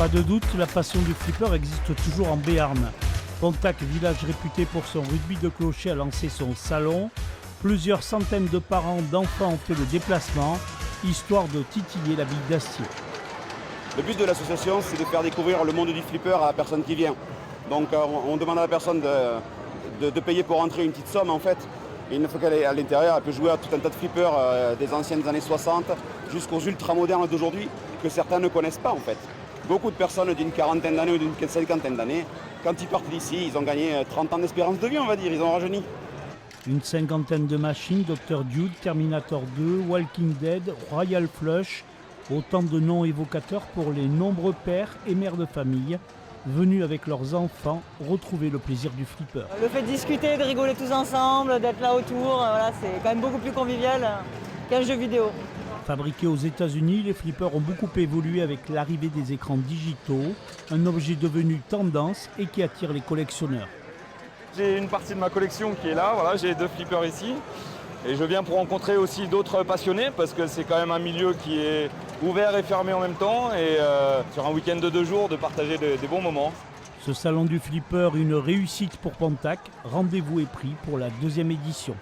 Pas de doute, la passion du flipper existe toujours en Béarn. Pontac, village réputé pour son rugby de clocher, a lancé son salon. Plusieurs centaines de parents d'enfants ont fait le déplacement, histoire de titiller la ville d'Astier. Le but de l'association, c'est de faire découvrir le monde du flipper à la personne qui vient. Donc on demande à la personne de payer pour entrer une petite somme en fait. Et une fois qu'elle est à l'intérieur, elle peut jouer à tout un tas de flippers des anciennes années 60 jusqu'aux ultra-modernes d'aujourd'hui que certains ne connaissent pas en fait. Beaucoup de personnes d'une quarantaine d'années ou d'une cinquantaine d'années, quand ils partent d'ici, ils ont gagné 30 ans d'espérance de vie, on va dire, ils ont rajeuni. Une cinquantaine de machines, Dr Dude, Terminator 2, Walking Dead, Royal Flush, autant de noms évocateurs pour les nombreux pères et mères de famille venus avec leurs enfants retrouver le plaisir du flipper. Le fait de discuter, de rigoler tous ensemble, d'être là autour, voilà, c'est quand même beaucoup plus convivial qu'un jeu vidéo. Fabriqués aux États-Unis, les flippers ont beaucoup évolué avec l'arrivée des écrans digitaux, un objet devenu tendance et qui attire les collectionneurs. J'ai une partie de ma collection qui est là, voilà, j'ai 2 flippers ici. Et je viens pour rencontrer aussi d'autres passionnés parce que c'est quand même un milieu qui est ouvert et fermé en même temps. Et sur un week-end de 2 jours, de partager des bons moments. Ce salon du flipper, une réussite pour Pontac. Rendez-vous est pris pour la 2e édition.